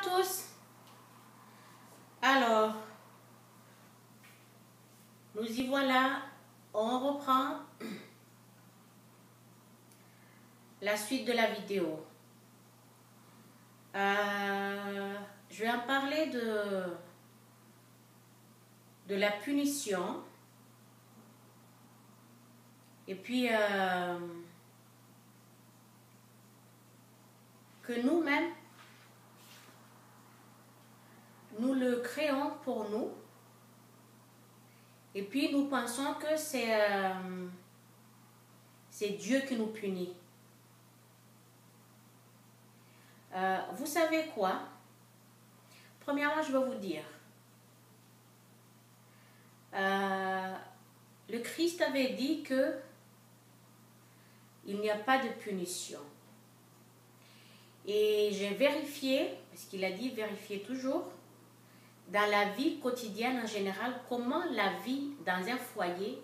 tous. Alors, nous y voilà. On reprend la suite de la vidéo. Je vais en parler de la punition. Et puis, que nous-mêmes, nous le créons pour nous. Et puis, nous pensons que c'est Dieu qui nous punit. Vous savez quoi? Premièrement, je vais vous dire. Le Christ avait dit que il n'y a pas de punition. Et j'ai vérifié, parce qu'il a dit vérifier toujours, dans la vie quotidienne en général, comment la vie dans un foyer,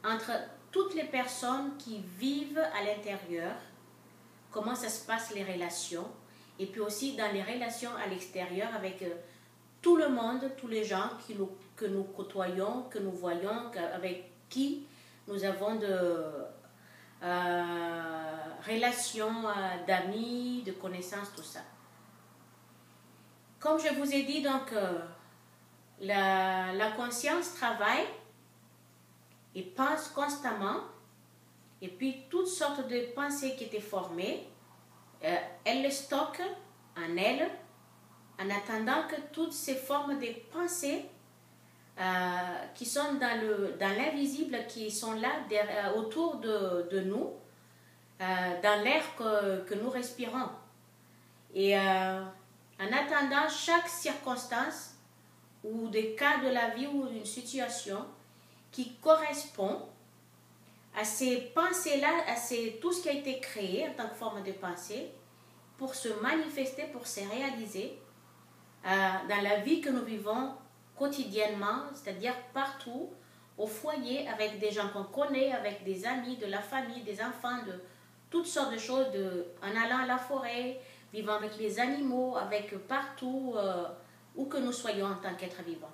entre toutes les personnes qui vivent à l'intérieur, comment ça se passe les relations, et puis aussi dans les relations à l'extérieur avec tout le monde, tous les gens que nous côtoyons, que nous voyons, avec qui nous avons de relations d'amis, de connaissances, tout ça. Comme je vous ai dit, donc, la conscience travaille et pense constamment, et puis toutes sortes de pensées qui étaient formées, elle les stocke en elle, en attendant que toutes ces formes de pensées qui sont dans l'invisible, qui sont là autour de nous, dans l'air que nous respirons. Et en attendant chaque circonstance ou des cas de la vie ou d'une situation qui correspond à ces pensées-là, à tout ce qui a été créé en tant que forme de pensée, pour se manifester, pour se réaliser dans la vie que nous vivons quotidiennement, c'est-à-dire partout, au foyer, avec des gens qu'on connaît, avec des amis, de la famille, des enfants, de toutes sortes de choses, en allant à la forêt, vivant avec les animaux, avec partout où que nous soyons en tant qu'êtres vivants.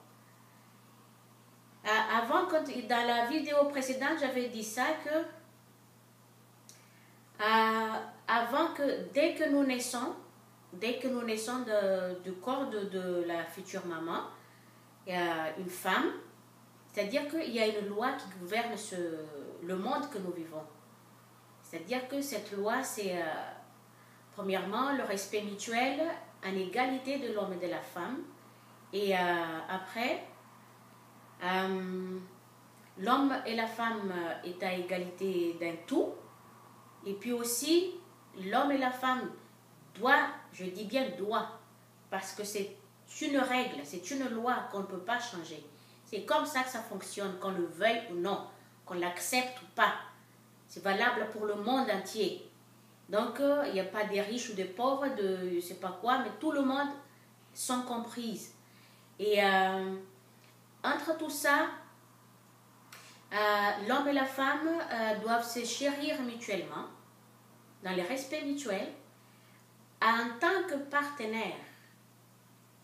Avant, dans la vidéo précédente, j'avais dit ça que avant que dès que nous naissons du corps de la future maman, il y a une femme, c'est-à-dire qu'il y a une loi qui gouverne le monde que nous vivons. C'est-à-dire que cette loi, c'est premièrement le respect mutuel en égalité de l'homme et de la femme. Et après, l'homme et la femme est à égalité d'un tout. Et puis aussi, l'homme et la femme doivent, je dis bien doivent, parce que c'est une règle, c'est une loi qu'on ne peut pas changer. C'est comme ça que ça fonctionne, qu'on le veuille ou non, qu'on l'accepte ou pas. C'est valable pour le monde entier. Donc, il n'y a pas des riches ou des pauvres, de je ne sais pas quoi, mais tout le monde sont comprises. Et entre tout ça, l'homme et la femme doivent se chérir mutuellement, dans le respect mutuel, en tant que partenaires,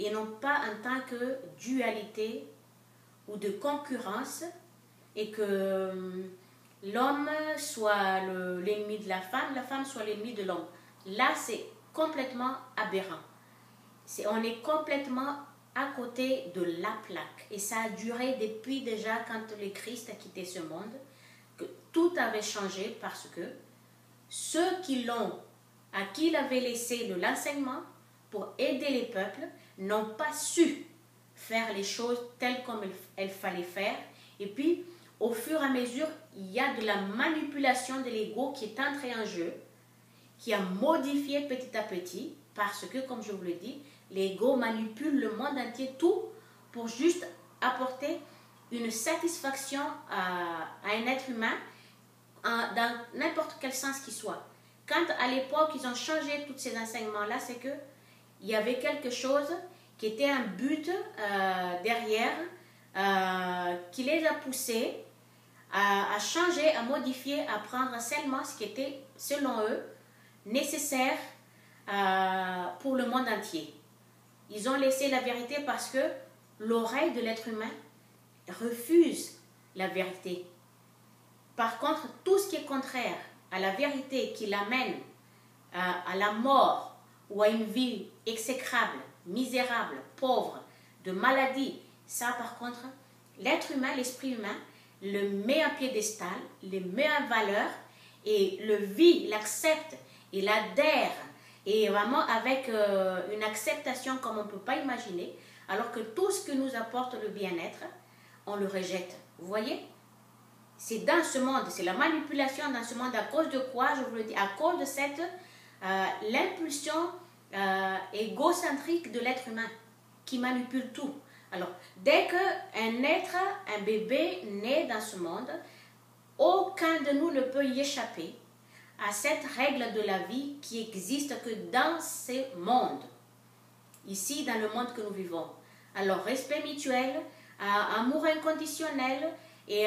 et non pas en tant que dualité ou de concurrence, et que l'homme soit l'ennemi de la femme soit l'ennemi de l'homme. Là, c'est complètement aberrant. On est complètement à côté de la plaque. Et ça a duré depuis déjà quand le Christ a quitté ce monde, que tout avait changé parce que ceux à qui il avait laissé l'enseignement pour aider les peuples, n'ont pas su faire les choses telles comme il fallait faire. Et puis, au fur et à mesure, il y a de la manipulation de l'ego qui est entrée en jeu, qui a modifié petit à petit, parce que, comme je vous l'ai dit, l'ego manipule le monde entier, tout pour juste apporter une satisfaction à un être humain dans n'importe quel sens qu'il soit. Quand à l'époque, ils ont changé tous ces enseignements-là, c'est que il y avait quelque chose qui était un but derrière, qui les a poussés à changer, à modifier, à prendre seulement ce qui était, selon eux, nécessaire pour le monde entier. Ils ont laissé la vérité parce que l'oreille de l'être humain refuse la vérité. Par contre, tout ce qui est contraire à la vérité qui l'amène à la mort ou à une vie exécrable, misérable, pauvre, de maladie, ça par contre, l'être humain, l'esprit humain, le met en piédestal, le met en valeur et le vit, l'accepte, il adhère et vraiment avec une acceptation comme on ne peut pas imaginer, alors que tout ce qui nous apporte le bien-être, on le rejette. Vous voyez? C'est dans ce monde, c'est la manipulation dans ce monde. À cause de quoi? Je vous le dis, à cause de cette l'impulsion égocentrique de l'être humain qui manipule tout. Alors, dès qu'un être, un bébé naît dans ce monde, aucun de nous ne peut y échapper à cette règle de la vie qui existe que dans ce monde, ici dans le monde que nous vivons. Alors, respect mutuel, amour inconditionnel, et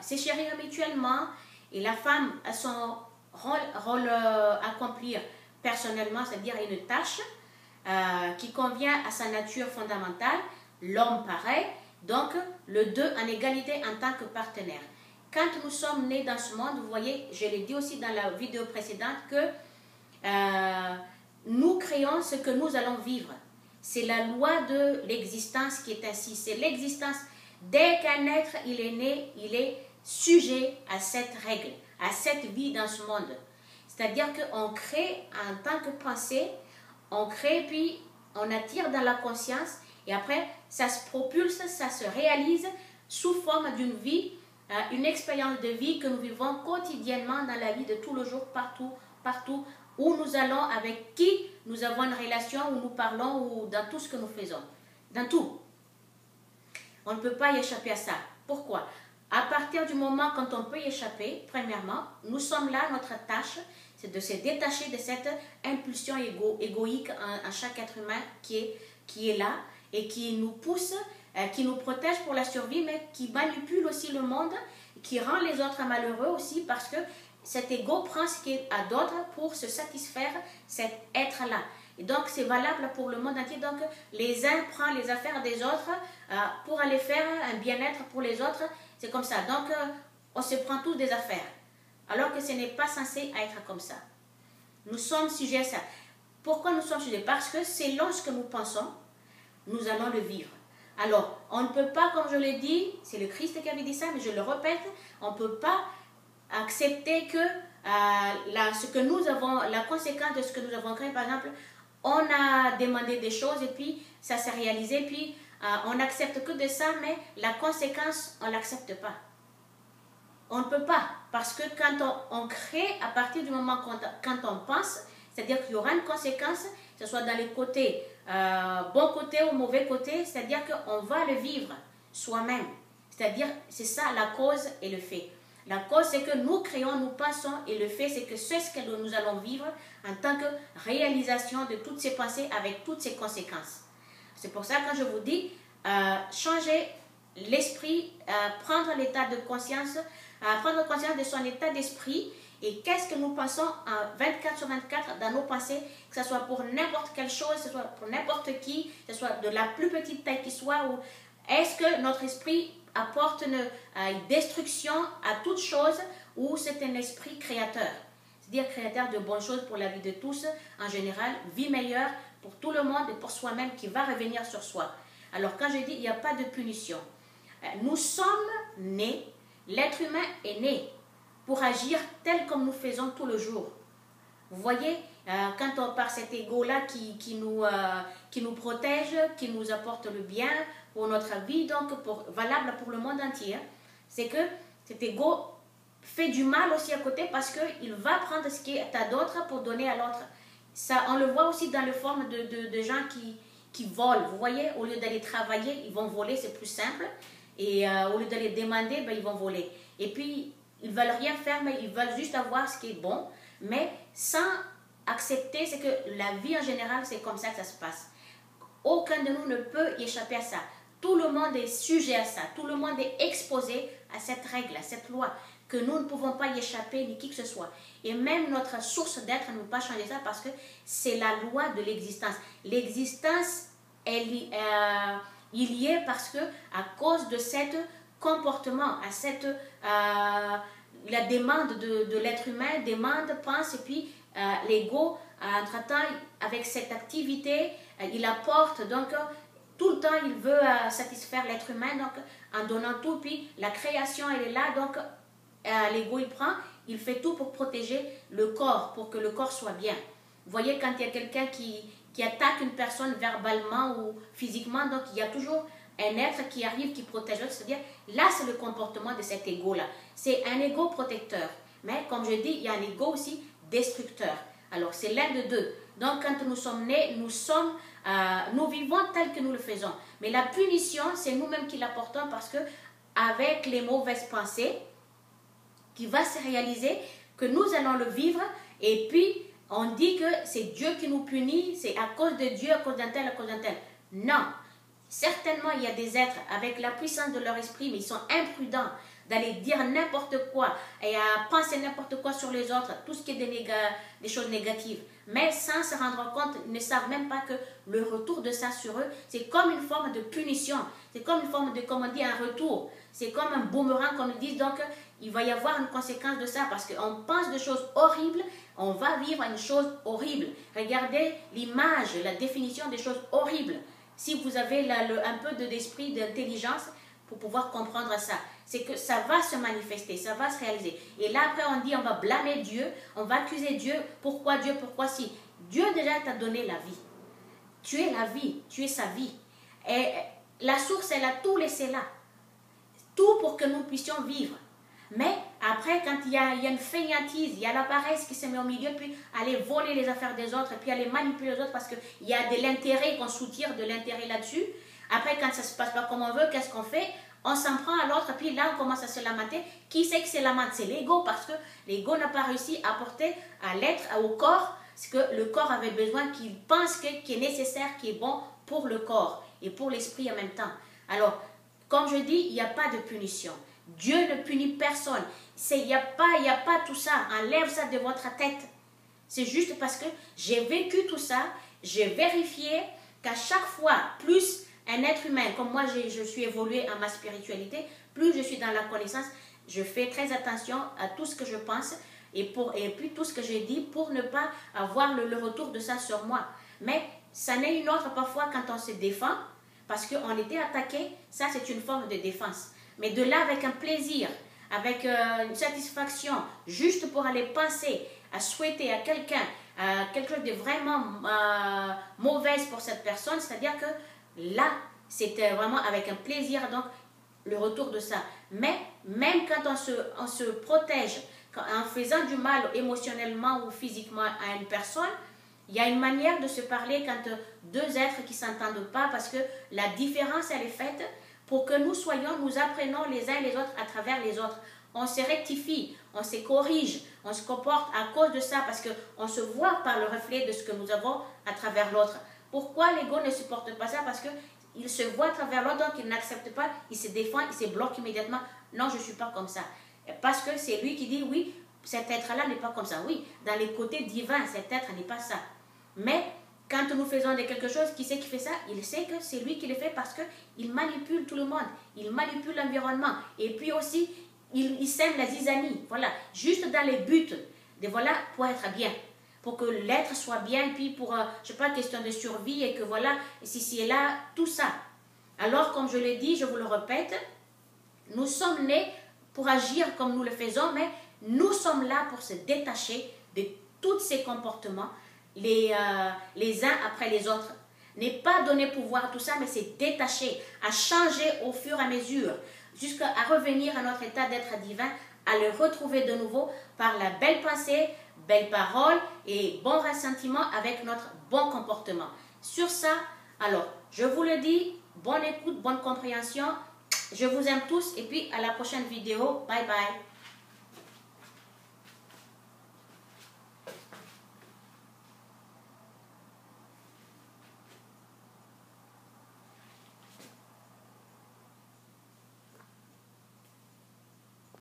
se chérir mutuellement, et la femme a son rôle à accomplir personnellement, c'est-à-dire une tâche qui convient à sa nature fondamentale, l'homme pareil, donc le deux en égalité en tant que partenaire. Quand nous sommes nés dans ce monde, vous voyez, je l'ai dit aussi dans la vidéo précédente, que nous créons ce que nous allons vivre. C'est la loi de l'existence qui est ainsi, c'est l'existence. Dès qu'un être il est né, il est sujet à cette règle, à cette vie dans ce monde. C'est-à-dire qu'on crée en tant que pensée, on crée puis on attire dans la conscience et après ça se propulse, ça se réalise sous forme d'une vie, une expérience de vie que nous vivons quotidiennement dans la vie de tous les jours, partout où nous allons, avec qui nous avons une relation, où nous parlons, ou dans tout ce que nous faisons. Dans tout. On ne peut pas y échapper à ça. Pourquoi? À partir du moment quand on peut y échapper, premièrement, nous sommes là, notre tâche, c'est de se détacher de cette impulsion égoïque en chaque être humain qui est là et qui nous pousse, qui nous protège pour la survie, mais qui manipule aussi le monde, qui rend les autres malheureux aussi parce que cet ego prend ce qui est à d'autres pour se satisfaire cet être-là. Et donc, c'est valable pour le monde entier. Donc, les uns prennent les affaires des autres pour aller faire un bien-être pour les autres. C'est comme ça. Donc, on se prend tous des affaires. Alors que ce n'est pas censé être comme ça. Nous sommes sujets à ça. Pourquoi nous sommes sujets? Parce que selon ce que nous pensons, nous allons le vivre. Alors, on ne peut pas, comme je l'ai dit, c'est le Christ qui avait dit ça, mais je le répète, on ne peut pas accepter que ce que nous avons, la conséquence de ce que nous avons créé, par exemple, on a demandé des choses et puis ça s'est réalisé, puis on n'accepte que de ça, mais la conséquence, on ne l'accepte pas. On ne peut pas, parce que quand on crée, à partir du moment quand on pense, c'est-à-dire qu'il y aura une conséquence, que ce soit dans les côtés, bon côté ou mauvais côté, c'est-à-dire qu'on va le vivre soi-même. C'est-à-dire, c'est ça la cause et le fait. La cause, c'est que nous créons, nous pensons, et le fait, c'est que c'est ce que nous allons vivre en tant que réalisation de toutes ces pensées avec toutes ces conséquences. C'est pour ça que quand je vous dis, changer l'esprit, prendre l'état de conscience, prendre conscience de son état d'esprit, et qu'est-ce que nous pensons 24/24 dans nos pensées, que ce soit pour n'importe quelle chose, que ce soit pour n'importe qui, que ce soit de la plus petite taille qui soit, ou est-ce que notre esprit apporte une destruction à toute chose ou c'est un esprit créateur, c'est-à-dire créateur de bonnes choses pour la vie de tous, en général, vie meilleure pour tout le monde et pour soi-même qui va revenir sur soi. Alors quand je dis il n'y a pas de punition, nous sommes nés, l'être humain est né pour agir tel comme nous faisons tout le jour. Vous voyez, quand on par cet ego-là qui nous protège, qui nous apporte le bien pour notre vie, donc valable pour le monde entier, c'est que cet ego fait du mal aussi à côté parce qu'il va prendre ce qui est à d'autres pour donner à l'autre. Ça, on le voit aussi dans les formes de gens qui volent. Vous voyez, au lieu d'aller travailler, ils vont voler, c'est plus simple. Et au lieu d'aller demander, ils vont voler. Et puis, ils ne veulent rien faire, mais ils veulent juste avoir ce qui est bon, mais sans accepter, c'est que la vie en général, c'est comme ça que ça se passe. Aucun de nous ne peut y échapper à ça. Tout le monde est sujet à ça. Tout le monde est exposé à cette règle, à cette loi. que nous ne pouvons pas y échapper, ni qui que ce soit. Et même notre source d'être ne peut pas changer ça parce que c'est la loi de l'existence. L'existence est liée parce que à cause de cet comportement, à cette la demande de l'être humain, demande, pense, et puis l'ego, entre-temps, avec cette activité, il apporte, donc tout le temps, il veut satisfaire l'être humain, donc en donnant tout, puis la création, elle est là, donc l'ego, il fait tout pour protéger le corps, pour que le corps soit bien. Vous voyez, quand il y a quelqu'un qui attaque une personne verbalement ou physiquement, donc il y a toujours un être qui arrive, qui protège l'autre, c'est-à-dire, là, c'est le comportement de cet ego-là. C'est un ego protecteur. Mais, comme je dis, il y a un ego aussi destructeur. Alors, c'est l'un de deux. Donc, quand nous sommes nés, nous vivons tel que nous le faisons. Mais la punition, c'est nous-mêmes qui l'apportons parce que, avec les mauvaises pensées, qui va se réaliser, que nous allons le vivre, et puis, on dit que c'est Dieu qui nous punit, c'est à cause de Dieu, à cause d'un tel, à cause d'un tel. Non. Certainement, il y a des êtres avec la puissance de leur esprit, mais ils sont imprudents d'aller dire n'importe quoi et à penser n'importe quoi sur les autres, tout ce qui est des choses négatives. Mais sans se rendre compte, ils ne savent même pas que le retour de ça sur eux, c'est comme une forme de punition. C'est comme une forme de, comme on dit, un retour. C'est comme un boomerang, comme ils disent. Donc, il va y avoir une conséquence de ça parce qu'on pense de choses horribles, on va vivre une chose horrible. Regardez l'image, la définition des choses horribles. Si vous avez un peu d'esprit, d'intelligence pour pouvoir comprendre ça, c'est que ça va se manifester, ça va se réaliser. Et là, après, on dit, on va blâmer Dieu, on va accuser Dieu. Pourquoi Dieu? Pourquoi si? Dieu déjà t'a donné la vie. Tu es la vie, tu es sa vie. Et la source, elle a tout laissé là. Tout pour que nous puissions vivre. Mais après, quand il y a une fainéantise, il y a la paresse qui se met au milieu, puis aller voler les affaires des autres, et puis aller manipuler les autres parce qu'il y a de l'intérêt, qu'on soutire de l'intérêt là-dessus. Après, quand ça ne se passe pas comme on veut, qu'est-ce qu'on fait? On s'en prend à l'autre, puis là, on commence à se lamenter. Qui sait que c'est l'amante? C'est l'ego, parce que l'ego n'a pas réussi à apporter à l'être, au corps, ce que le corps avait besoin, qu'il pense qui est nécessaire, qui est bon pour le corps et pour l'esprit en même temps. Alors, comme je dis, il n'y a pas de punition. Dieu ne punit personne. Il n'y a pas tout ça. Enlève ça de votre tête. C'est juste parce que j'ai vécu tout ça. J'ai vérifié qu'à chaque fois, plus un être humain, comme moi je suis évolué en ma spiritualité, plus je suis dans la connaissance, je fais très attention à tout ce que je pense et puis tout ce que je dis pour ne pas avoir le retour de ça sur moi. Mais ça n'est une autre parfois quand on se défend, parce qu'on était attaqué, ça c'est une forme de défense. Mais de là avec un plaisir, avec une satisfaction, juste pour aller penser, à souhaiter à quelqu'un quelque chose de vraiment mauvaise pour cette personne, c'est-à-dire que là, c'était vraiment avec un plaisir, donc le retour de ça. Mais même quand on se protège, en faisant du mal émotionnellement ou physiquement à une personne, il y a une manière de se parler quand deux êtres qui ne s'entendent pas, parce que la différence, elle est faite pour que nous apprenons les uns et les autres à travers les autres. On se rectifie, on se corrige, on se comporte à cause de ça, parce qu'on se voit par le reflet de ce que nous avons à travers l'autre. Pourquoi l'ego ne supporte pas ça? Parce qu'il se voit à travers l'autre, donc il n'accepte pas, il se défend, il se bloque immédiatement. Non, je ne suis pas comme ça. Parce que c'est lui qui dit, oui, cet être-là n'est pas comme ça. Oui, dans les côtés divins, cet être n'est pas ça. Mais quand nous faisons quelque chose, qui c'est qui fait ça? Il sait que c'est lui qui le fait parce qu'il manipule tout le monde. Il manipule l'environnement. Et puis aussi, il sème la zizanie. Voilà, juste dans les buts de voilà, pour être bien. Pour que l'être soit bien, et puis pour, je sais pas, question de survie, et que voilà, si et là, tout ça. Alors, comme je l'ai dit, je vous le répète, nous sommes nés pour agir comme nous le faisons, mais nous sommes là pour se détacher de tous ces comportements, les uns après les autres. N'est pas donner pouvoir à tout ça, mais c'est détacher, à changer au fur et à mesure, jusqu'à revenir à notre état d'être divin, à le retrouver de nouveau par la belle pensée, belle parole et bon ressentiment avec notre bon comportement. Sur ça, alors, je vous le dis, bonne écoute, bonne compréhension. Je vous aime tous et puis à la prochaine vidéo. Bye bye.